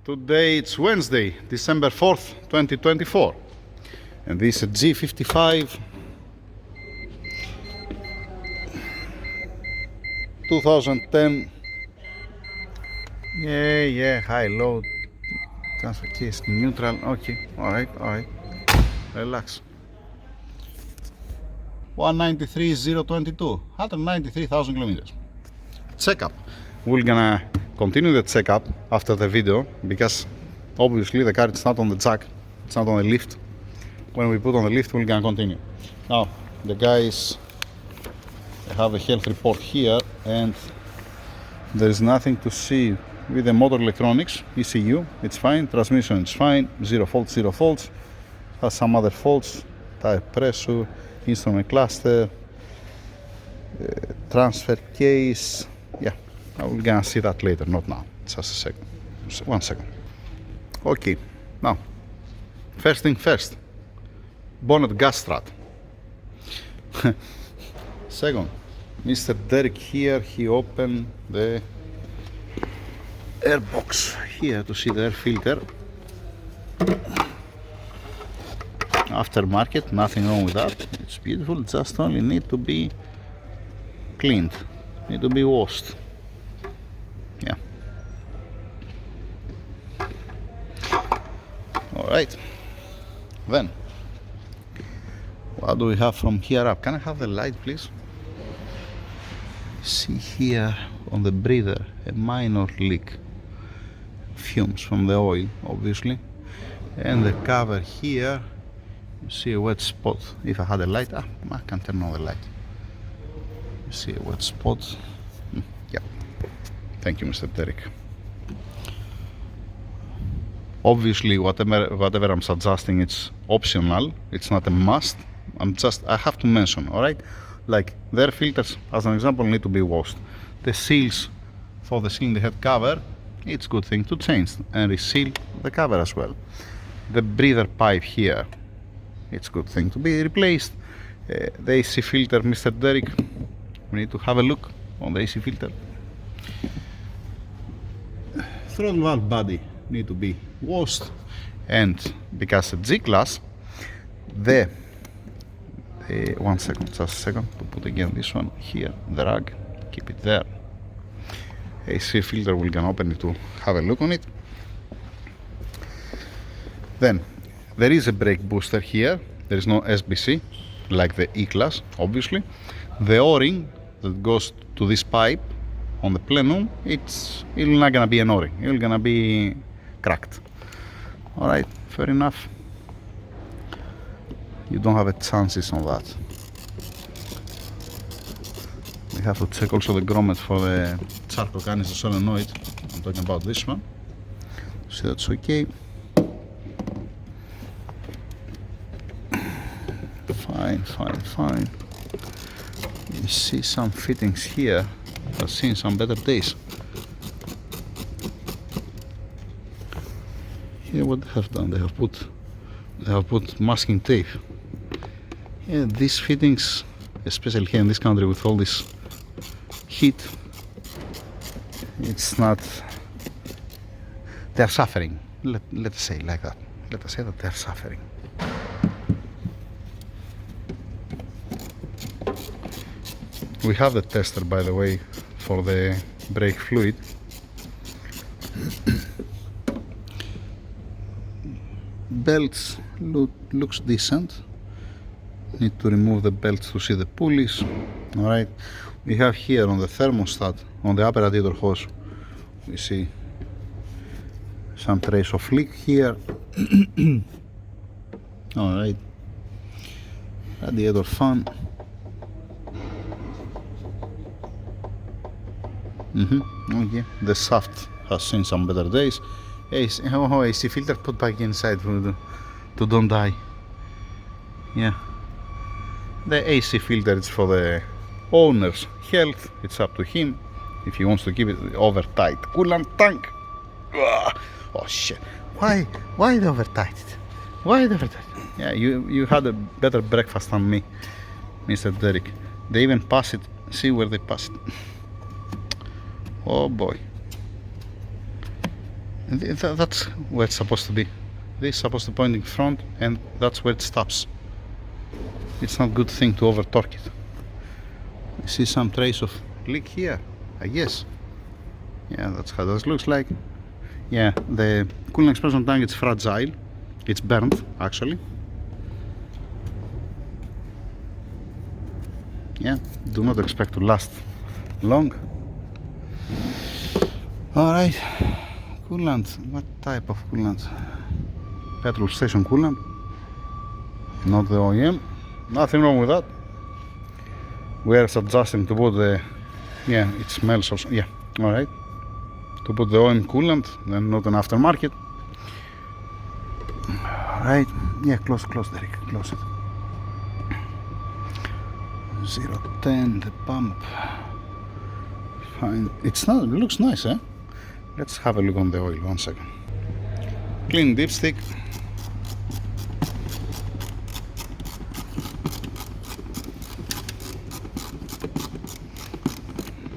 Today it's Wednesday, December 4th, 2024, and this is a G55 2010. Yeah, high, low, transfer case, neutral. Okay, alright, relax. 193,022, 193,000 kilometers. Checkup. We're gonna continue the checkup after the video because obviously the car is not on the jack, it's not on the lift. When we put on the lift, we're gonna continue. Now, the guys have a health report here, and there is nothing to see with the motor electronics. ECU, it's fine. Transmission, it's fine. Zero faults. Has some other faults. Tire pressure, instrument cluster, transfer case. Yeah, we're gonna see that later, not now. Just a second. 1 second. Okay, now, first thing first. Bonnet gas strut. Second, Mr. Derek here, he opened the air box here to see the air filter. Aftermarket, nothing wrong with that. It's beautiful, just only need to be cleaned, need to be washed. Yeah. Alright. Then, what do we have from here up? Can I have the light, please? See here on the breather a minor leak, fumes from the oil obviously, and the cover here you see a wet spot. If I had a light, I can turn on the light. You see a wet spot. Yeah, thank you, Mr. Derek. Obviously whatever I'm suggesting, it's optional, it's not a must. I have to mention, alright? Like their filters, as an example, need to be washed. The seals for the cylinder head cover, it's a good thing to change and reseal the cover as well. The breather pipe here, it's a good thing to be replaced. The AC filter, Mr. Derek, we need to have a look on the AC filter. Throttle valve body need to be washed, and because the G-Class, the 1 second, just a second, to put again this one here, the rag, keep it there. AC filter, we're gonna open it to have a look on it. Then, there is a brake booster here, there is no SBC, like the E-Class, obviously. The O-ring that goes to this pipe on the plenum, it's not gonna be an O-ring, it's gonna be cracked. Alright, fair enough. You don't have a chances on that. We have to check also the grommet for the charcoal canister solenoid. I'm talking about this one. So that's okay. Fine. You see some fittings here. I've seen some better days. Here, what they have done? They have put masking tape. Yeah, these fittings, especially here in this country with all this heat, it's not, they're suffering. Let us say like that. Let us say that they're suffering. We have the tester, by the way, for the brake fluid. Belts looks decent. Need to remove the belts to see the pulleys. Alright, we have here on the thermostat, on the upper radiator hose, we see some trace of leak here. Alright, radiator fan. Okay, the shaft has seen some better days. AC filter put back inside to don't die. Yeah, the AC filter is for the owner's health. It's up to him if he wants to keep it over tight. Coolant tank. Oh shit! Why they over tight? Why they over tight? Yeah, you had a better breakfast than me, Mr. Derek. They even pass it. See where they pass it. Oh boy. That's where it's supposed to be. This is supposed to point in front, and that's where it stops. It's not a good thing to over torque it. I see some trace of leak here, I guess. Yeah, that's how this looks like. Yeah, the coolant expansion tank is fragile. It's burnt, actually. Yeah, do not expect to last long. Alright, coolant. What type of coolant? Petrol station coolant. Not the OEM. Nothing wrong with that. We are adjusting to put the... Yeah, it smells also. Yeah, alright. To put the OEM coolant, then not an aftermarket. Alright, yeah, close Derek, close it. 010, the pump. Fine. It's not, it looks nice, eh? Let's have a look on the oil, 1 second. Clean dipstick.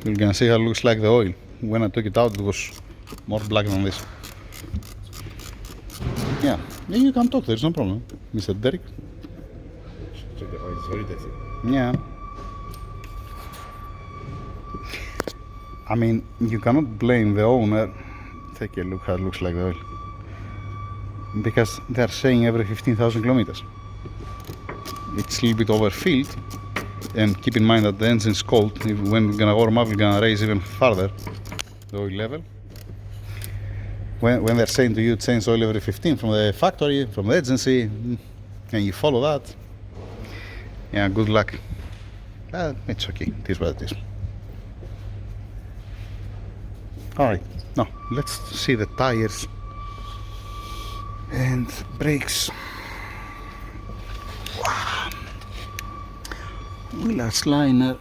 You can see how it looks like the oil. When I took it out, it was more black than this. Yeah, you can talk, there's no problem. Mr. Derek. Check the oil, it's very dirty. Yeah. I mean, you cannot blame the owner. Take a look how it looks like the oil. Because they're saying every 15,000 kilometers. It's a little bit overfilled. And keep in mind that the engine is cold. When we're gonna warm up, we're gonna raise even further the oil level. When they're saying to you change oil every 15 from the factory, from the agency, and you follow that, yeah, good luck. It's okay, it is what it is. Alright, now let's see the tires and brakes. Wow. Wheel arch liner.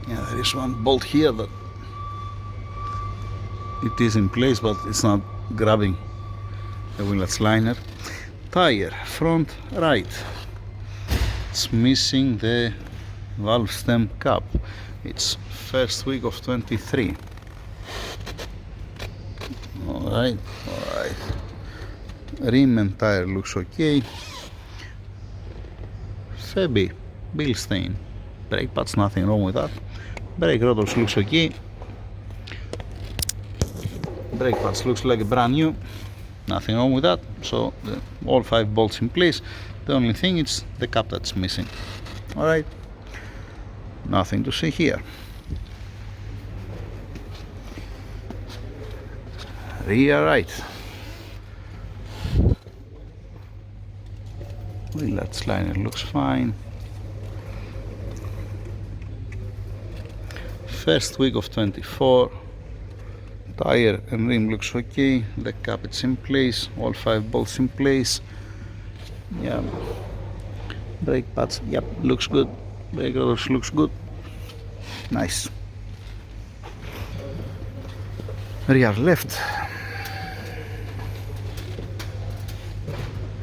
Yeah, there is one bolt here that it is in place, but it's not grabbing the wheel arch liner. Tire, front right. It's missing the valve stem cap. It's first week of 23. Alright. Rim and tire looks okay. Febby, bill stain. Brake pads, nothing wrong with that. Brake rotors looks okay. Brake pads looks like brand new. Nothing wrong with that. So all 5 bolts in place. The only thing is the cap that's missing. Alright. Nothing to see here. Rear right. Wheel arch liner looks fine. First week of 24. Tire and rim looks okay. The cap is in place. All 5 bolts in place. Yeah. Brake pads, yep, looks good. Brake rotors looks good. Nice. Rear left.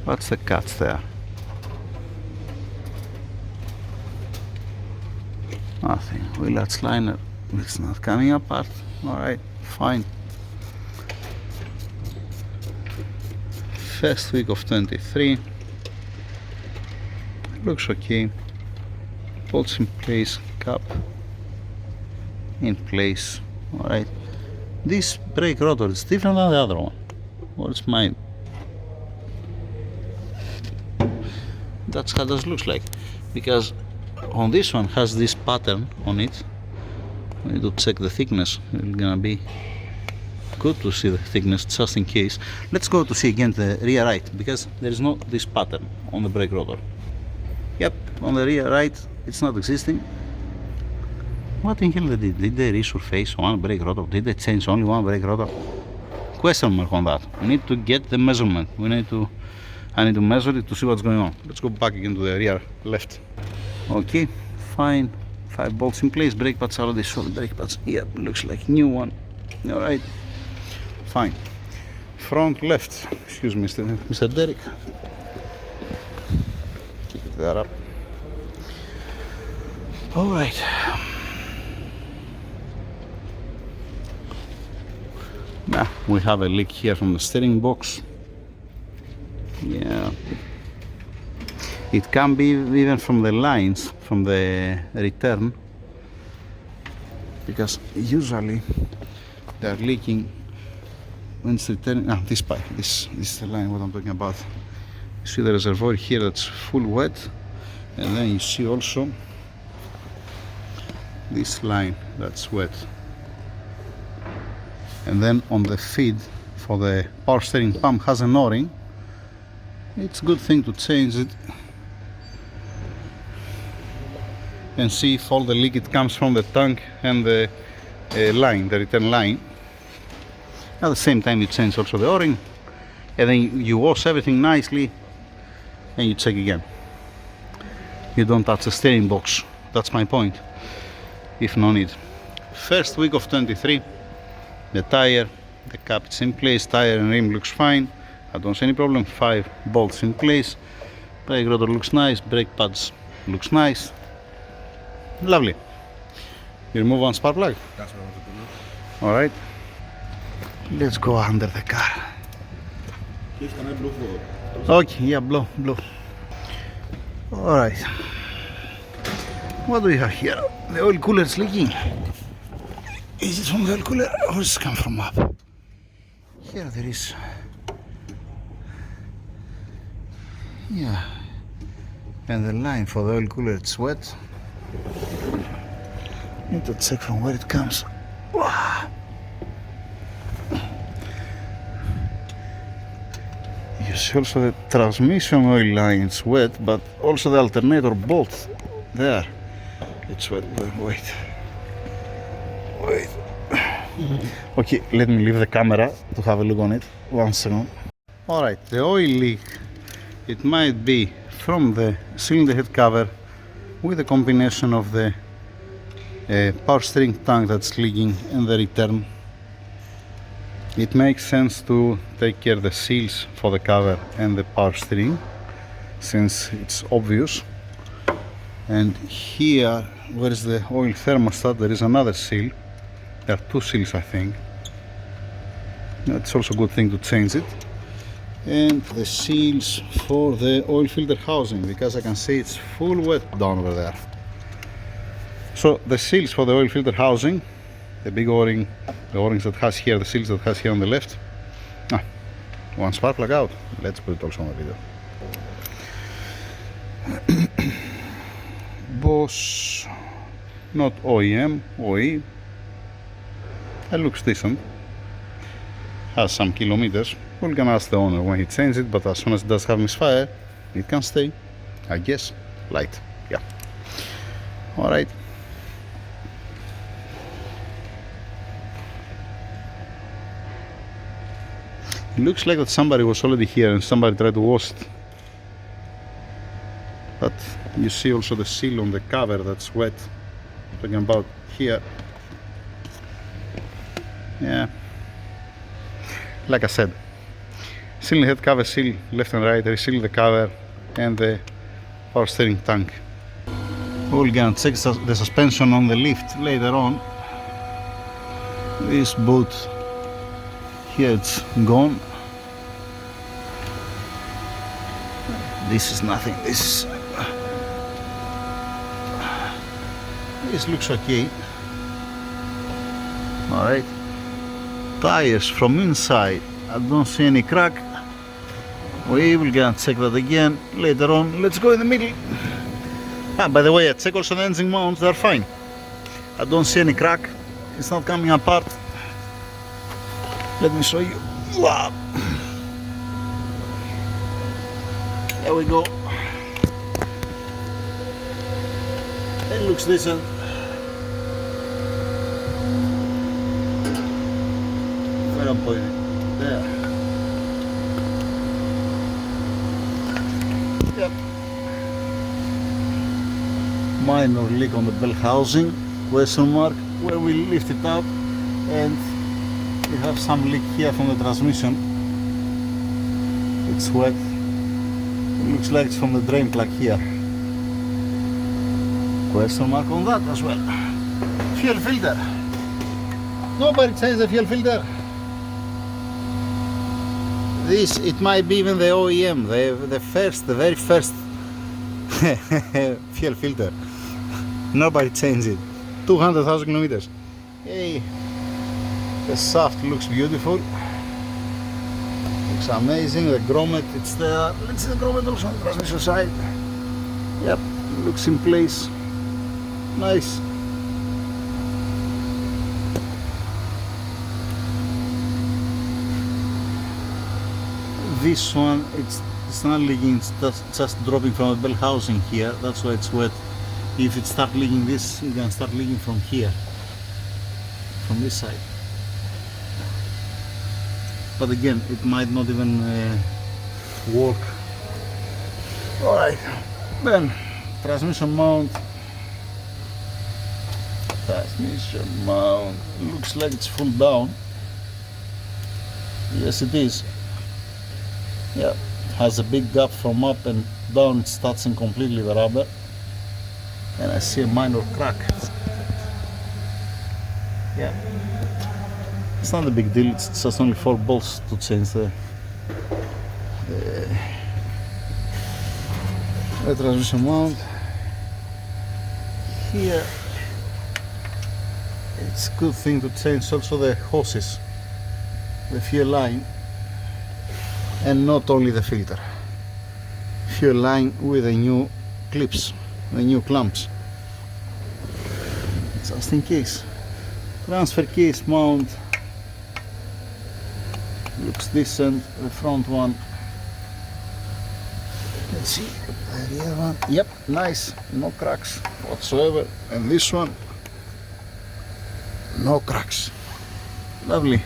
What's the cuts there? Nothing. Wheel arch liner, it's not coming apart. Alright, fine. First week of 23. Looks okay. Bolts in place, cap in place. Alright. This brake rotor is different than the other one. What's mine? That's how this looks like. Because on this one has this pattern on it. We need to check the thickness. It's gonna be good to see the thickness just in case. Let's go to see again the rear right, because there is no this pattern on the brake rotor. Yep, on the rear right it's not existing. What in hell they did? Did they resurface one brake rotor? Did they change only one brake rotor? Question mark on that. We need to get the measurement. I need to measure it to see what's going on. Let's go back again to the rear left. Okay, fine. 5 bolts in place. Brake pads are already solid. Brake pads, yeah, looks like new one. Alright, fine. Front left. Excuse me, Mr. Derek. Keep that up. Alright. We have a leak here from the steering box. Yeah, it can be even from the lines from the return, because usually they are leaking when it's returning. This pipe, this is the line what I'm talking about. You see the reservoir here that's full wet, and then you see also this line that's wet. And then on the feed for the power steering pump has an O-ring. It's a good thing to change it and see if all the leakage comes from the tank and the line, the return line. At the same time you change also the O-ring, and then you wash everything nicely and you check again. You don't touch the steering box, that's my point, if no need. First week of 23, the tire, the cap is in place, tire and rim looks fine, I don't see any problem. 5 bolts in place, brake rotor looks nice, brake pads looks nice, lovely. You remove one spark plug? That's what I want to do. Alright, let's go under the car. Please, can I blow for? Okay, yeah, blow. Alright, what do we have here? The oil cooler is leaking. Is it from the oil cooler or does it come from up? Here there is. Yeah, and the line for the oil cooler, it's wet. Need to check from where it comes. Wow. You see also the transmission oil line, it's wet, but also the alternator bolt there, it's wet. Wait. Okay, let me leave the camera to have a look on it. 1 second. Alright, the oil leak, it might be from the cylinder head cover with a combination of the power steering tank that's leaking and the return. It makes sense to take care of the seals for the cover and the power steering, since it's obvious. And here, where is the oil thermostat, there is another seal. There are 2 seals, I think. It's also a good thing to change it. And the seals for the oil filter housing, because I can see it's full wet down over there. So the seals for the oil filter housing, the big O-ring, the O-rings that has here, the seals that has here on the left. One spark plug out. Let's put it also on the video. Bosch, not OEM, OE. It looks decent. Has some kilometers. We're gonna ask the owner when he changes it, but as soon as it does have misfire, it can stay, I guess, light. Yeah. Alright. It looks like that somebody was already here and somebody tried to wash it. But you see also the seal on the cover that's wet. I'm talking about here. Yeah. Like I said, cylinder head cover seal left and right, reseal the cover and the power steering tank. We're gonna check the suspension on the lift later on. This boot here, it's gone. This is nothing. This looks okay. Alright. Tires from inside, I don't see any crack. We will gonna check that again later on. Let's go in the middle. By the way, I check also the engine mounts, they're fine. I don't see any crack. It's not coming apart. Let me show you. Wow. There we go. It looks decent. Where I'm pointing? There. Yep. Minor leak on the bell housing, question mark, where we lift it up, and we have some leak here from the transmission. It's wet. It looks like it's from the drain plug here. Question mark on that as well. Fuel filter. Nobody changed the fuel filter. This, it might be even the OEM, the very first fuel filter. Nobody changed it. 200,000 kilometers. Hey, the shaft looks beautiful. Looks amazing. The grommet, it's there. Let's see the grommet also on the transmission side. Yep, looks in place. Nice. This one, it's not leaking, it's just dropping from the bell housing here. That's why it's wet. If it starts leaking this, it can start leaking from here, from this side. But again, it might not even work. Alright, then transmission mount. Transmission mount looks like it's full down. Yes, it is. Yeah, has a big gap from up and down. It's touching completely the rubber, and I see a minor crack. Yeah, it's not a big deal. It's just only 4 bolts to change the transmission mount. Here, it's a good thing to change also the hoses, the fuel line, and not only the filter. Fuel line with the new clips, the new clamps, just in case. Transfer case mount looks decent. The front one, let's see, the rear one, yep, nice, no cracks whatsoever. And this one, no cracks, lovely.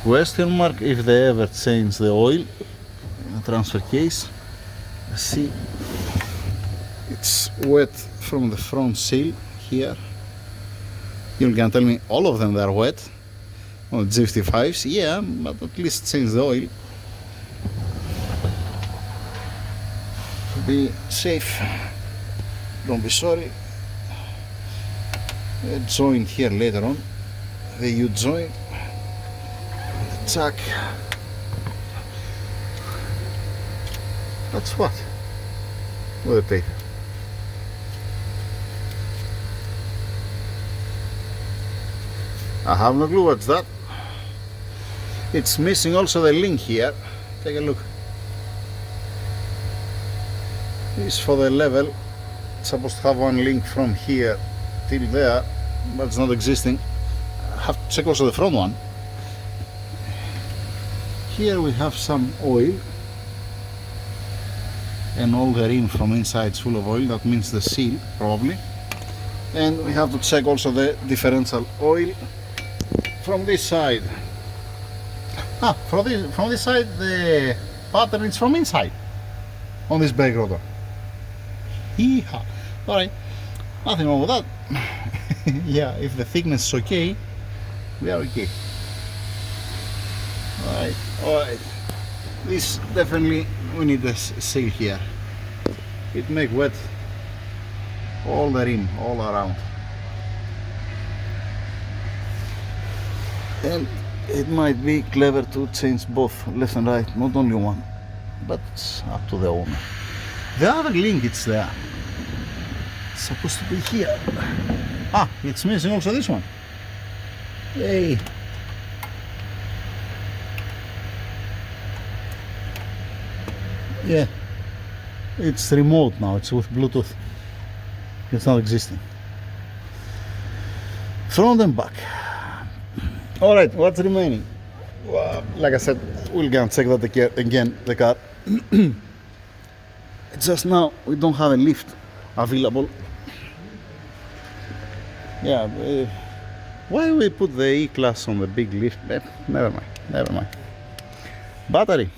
Question mark if they ever change the oil in the transfer case. See, it's wet from the front seal here. You can tell me all of them are wet on G55s, yeah, but at least change the oil. Be safe, don't be sorry. A joint here later on, the U-joint. Jack. That's what? What a tape. I have no clue what's that. It's missing also the link here. Take a look. This is for the level. It's supposed to have one link from here till there, but it's not existing. I have to check also the front one. Here we have some oil, and all the rim from inside is full of oil. That means the seal probably. And we have to check also the differential oil from this side. From this side the pattern is from inside on this brake rotor. Yeehaw. Alright, nothing wrong with that. Yeah, if the thickness is okay, we are okay. Alright, this definitely, we need a seal here. It make wet all the rim, all around. And it might be clever to change both left and right, not only one, but it's up to the owner. The other link, it's there. It's supposed to be here. It's missing also this one. Hey. Yeah, it's remote now, it's with Bluetooth. It's not existing. Front and back. Alright, what's remaining? Well, like I said, we'll go and check that again, the car. Just now, we don't have a lift available. Yeah, why we put the E-Class on the big lift? Never mind. Battery.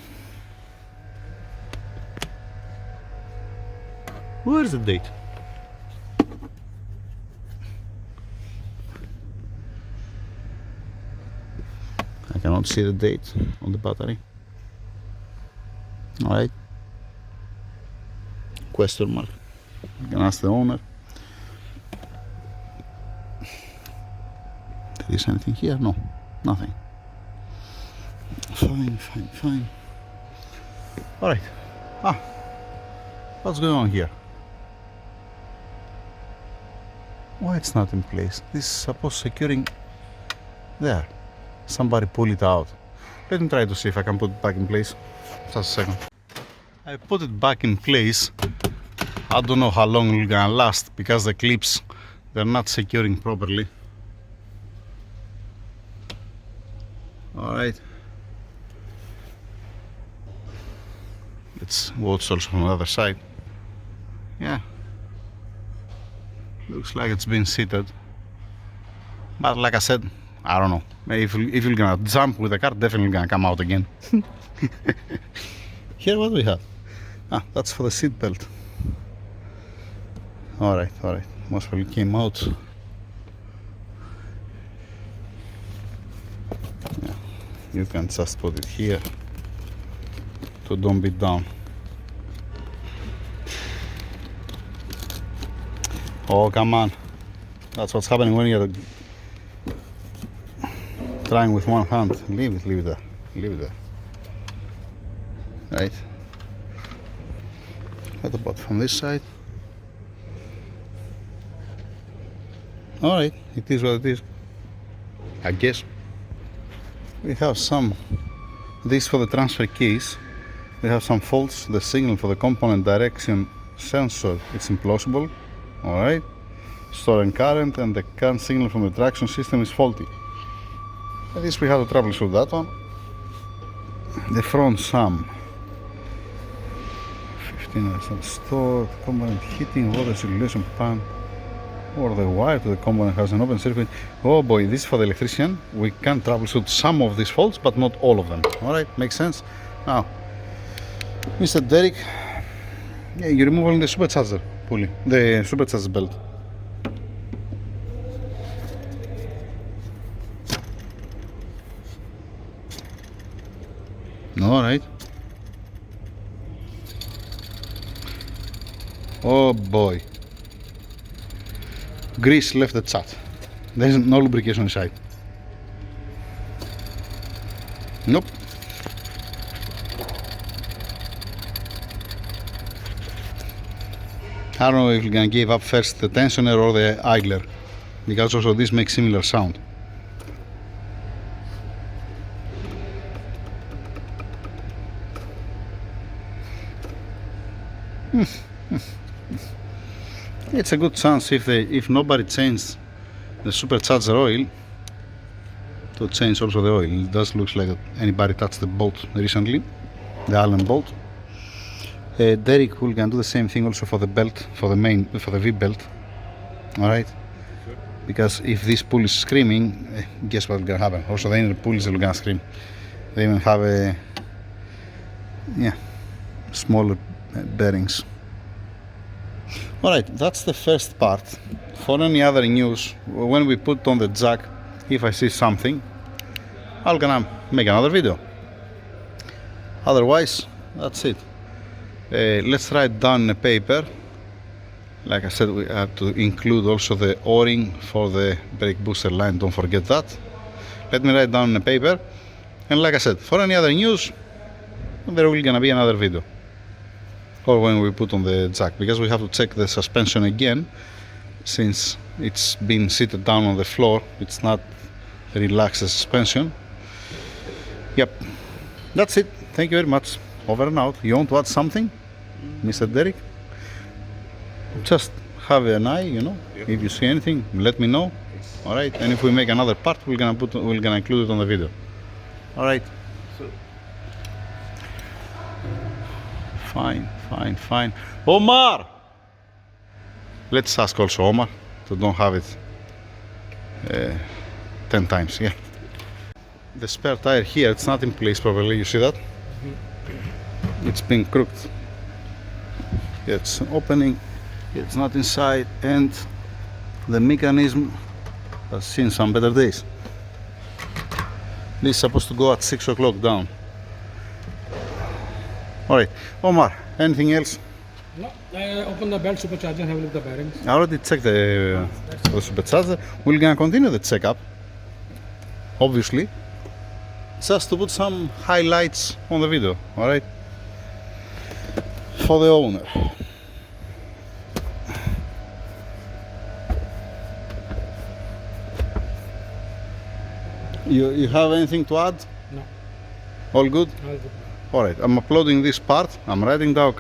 Where's the date? I cannot see the date on the battery. Alright. Question mark. You can ask the owner. There is anything here? No, nothing. Fine. Alright. What's going on here? Why it's not in place? This is supposed securing there. Somebody pull it out. Let me try to see if I can put it back in place. Just a second. I put it back in place. I don't know how long it's gonna last because the clips, they're not securing properly. Alright. Let's watch also from the other side. Yeah. Looks like it's been seated. But like I said, I don't know. Maybe if you're gonna jump with the car, definitely gonna come out again. Here what we have? That's for the seat belt. Alright. Most probably came out. Yeah. You can just put it here to don't be down. Oh, come on. That's what's happening when you're trying with one hand. Leave it there. Right. What about from this side? Alright, it is what it is. I guess. We have this for the transfer keys. We have some faults. The signal for the component direction sensor, it's implausible. Alright. Storing current, and the current signal from the traction system is faulty. At least we have to troubleshoot that one. The front sum. 15% stored. Component heating, water circulation pan, or the wire to the component has an open circuit. Oh boy, this is for the electrician. We can troubleshoot some of these faults, but not all of them. Alright, makes sense. Now, Mr. Derek, yeah, you remove only the supercharger pulley, the supercharger belt. Alright. Oh boy. Grease left the chat. There is no lubrication inside. Nope. I don't know if you're gonna give up first the tensioner or the idler, because also this makes similar sound. It's a good chance if nobody changed the supercharger oil, to change also the oil. It does look like anybody touched the bolt recently, the Allen bolt. Derek will can do the same thing also for the belt, for the V belt. Alright? Because if this pulley is screaming, guess what's gonna happen? Also the inner pulleys are gonna scream. They even have smaller bearings. Alright, that's the first part. For any other news, when we put on the jack, if I see something, I'm gonna make another video. Otherwise, that's it. Let's write down in a paper. Like I said, we have to include also the O-ring for the brake booster line, don't forget that. Let me write down in a paper, and like I said, for any other news, there will gonna be another video. Or when we put on the jack, because we have to check the suspension again, since it's been seated down on the floor, it's not relaxed suspension. Yep, that's it. Thank you very much. Over and out. You want to add something, Mr. Derek? Just have an eye, you know. Yep. If you see anything, let me know. Yes. All right. And if we make another part, we're gonna include it on the video. All right. So. Fine. Omar. Let's ask also Omar to don't have it 10 times. Yeah. The spare tire here, it's not in place properly. You see that? It's been crooked. It's opening. It's not inside, and the mechanism has seen some better days. This is supposed to go at 6 o'clock down. Alright, Omar, anything else? No, I opened the belt supercharger and have a look at the bearings. I already checked the supercharger. We're gonna continue the checkup. Obviously, just to put some highlights on the video, alright? For the owner. You have anything to add? No. All good? All good. Alright, I'm uploading this part, I'm writing down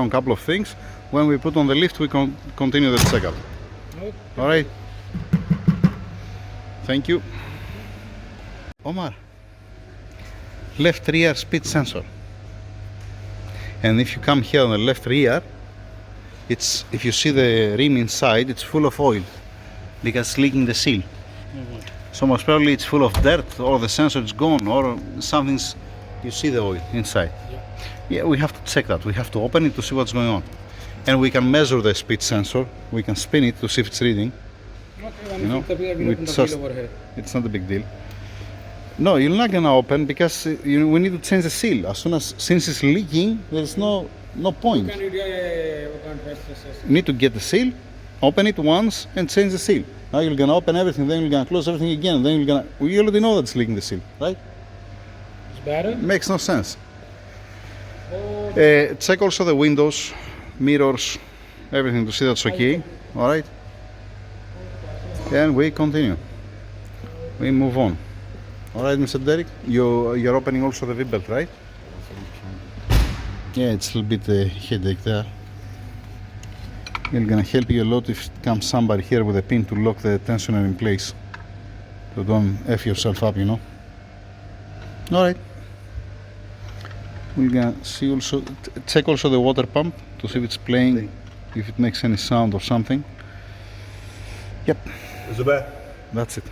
a couple of things. When we put on the lift, we continue the checkup. Okay. Alright? Thank you. Omar, left rear speed sensor. And if you come here on the left rear, if you see the rim inside, it's full of oil because it's leaking the seal. So most probably it's full of dirt, or the sensor is gone, or something's, you see the oil inside. Yeah, we have to check that. We have to open it to see what's going on. And we can measure the speed sensor. We can spin it to see if it's reading. Okay, You know, we open the just- wheel over here. It's not a big deal. No, you're not gonna open because we need to change the seal. As soon as, since it's leaking, there's no point. Can you, yeah. We can't press this. You need to get the seal, open it once, and change the seal. Now you're gonna open everything, then you're gonna close everything again, then you're gonna. We already know that it's leaking the seal, right? It's better. Makes no sense. Oh, Check also the windows, mirrors, everything to see that's okay. All right. And we continue. We move on. All right, Mr. Derek. You're opening also the V-belt, right? Yeah, it's a little bit headache there. It's gonna help you a lot if comes somebody here with a pin to lock the tensioner in place. So don't F yourself up, you know. Alright. We're gonna see also, check also the water pump to see if it's playing, if it makes any sound or something. Yep, Zubair, that's it.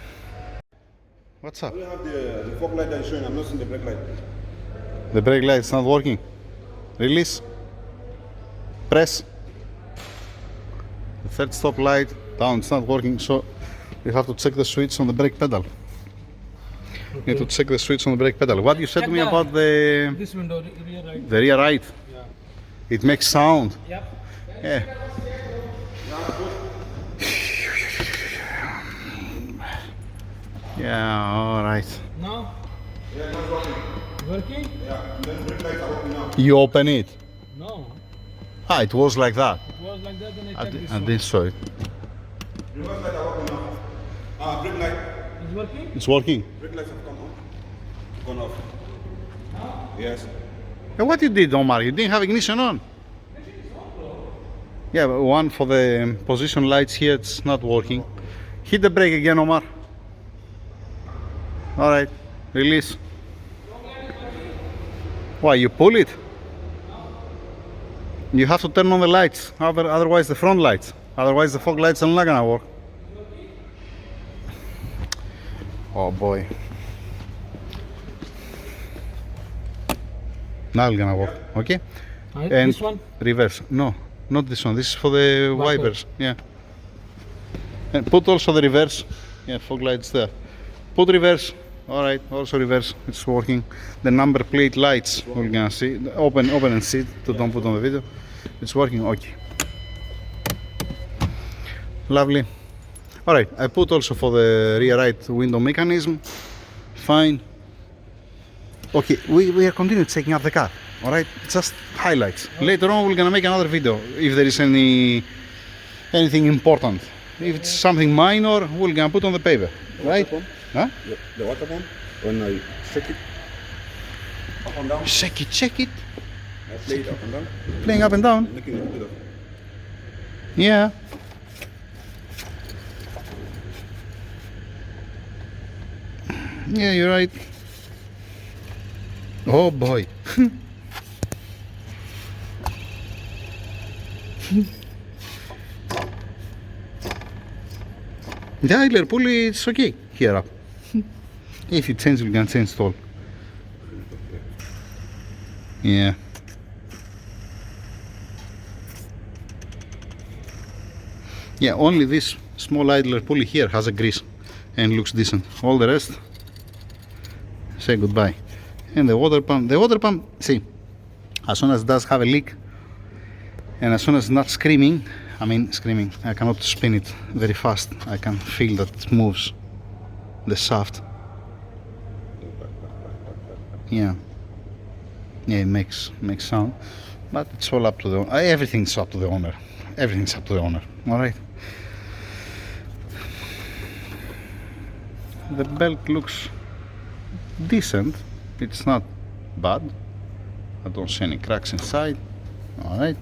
What's up? you have the fog light that is showing. I'm not seeing the brake light. The brake light is not working. Release. Press. The third stop light down, it's not working, so you have to check the switch on the brake pedal. You need to check the switch on the brake pedal. What you said to me about the this window, rear right. rear right? Yeah. It makes sound. Yep. Yeah. Yeah, alright. Now? Working? You open it. No. Ah, it was like that. It was like that, then I I, checked this I one. didn't saw it. Reverse light are working now. Brake light. It's working? It's working. Brake lights have come on. Gone off. Yes. And what you did, Omar? You didn't have ignition on. Yeah, but one for the position lights here, it's not working. Hit the brake again, Omar. Alright, release. Why, you pull it? You have to turn on the lights, otherwise the front lights. Otherwise the fog lights are not gonna work. Oh boy. Now it's gonna work, okay? And this one? reverse. No, not this one. This is for the Wiper. wipers. Yeah. And put also the reverse. Yeah, fog lights there. Put reverse. All right. Also reverse. It's working. The number plate lights. We're gonna see. Open and see. To don't put on the video. It's working. Okay. Lovely. All right. I put also for the rear right window mechanism. Fine. Okay, we are continuing checking out the car, alright? Just highlights. Later on we're gonna make another video if there is anything important. If it's something minor, we're gonna put on the paper, right? Huh? The water pump, when I shake it up and down, Check it. I play it up and down, Playing up and down. making it good. Yeah. Yeah, you're right. Oh boy. The idler pulley is okay here up. If you change, we can change it all. Yeah. Yeah, only this small idler pulley here has a grease and looks decent. All the rest, say goodbye. And the water pump, see, as soon as it does have a leak and as soon as it's not screaming, I cannot spin it very fast. I can feel that it moves the shaft. Yeah, it makes sound, but it's all up to the everything's up to the owner. Everything's up to the owner. All right. The belt looks decent. It's not bad. I don't see any cracks inside. All right.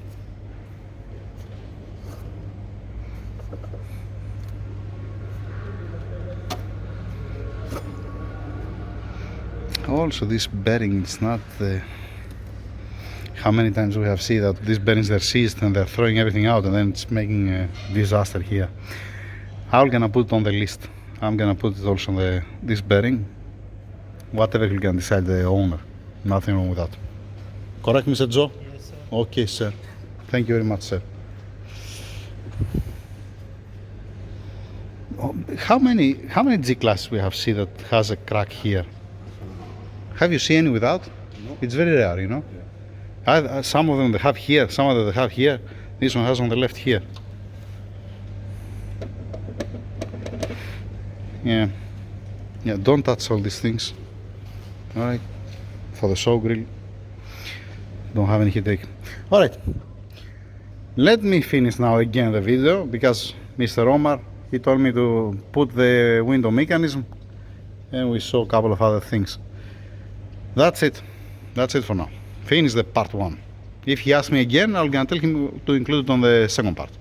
Also, this bearing is not how many times we have seen that these bearings are seized and they're throwing everything out, and then it's making a disaster here. I'm gonna put it on the list. I'm gonna put it also on this bearing. Whatever you can decide, the owner. Nothing wrong with that. Correct, Mr. Joe? Yes, sir. Okay, sir. Thank you very much, sir. How many G classes we have seen that has a crack here? Have you seen any without? No. It's very rare, you know. Yeah. Some of them they have here, some of them they have here. This one has on the left here. Yeah. Don't touch all these things. All right. For the show grill. Don't have any headache. All right. Let me finish now again the video, because Mr. Omar, he told me to put the window mechanism, and we saw a couple of other things. That's it. That's it for now. Finish the part 1. If he asks me again, I'm gonna tell him to include it on the second part.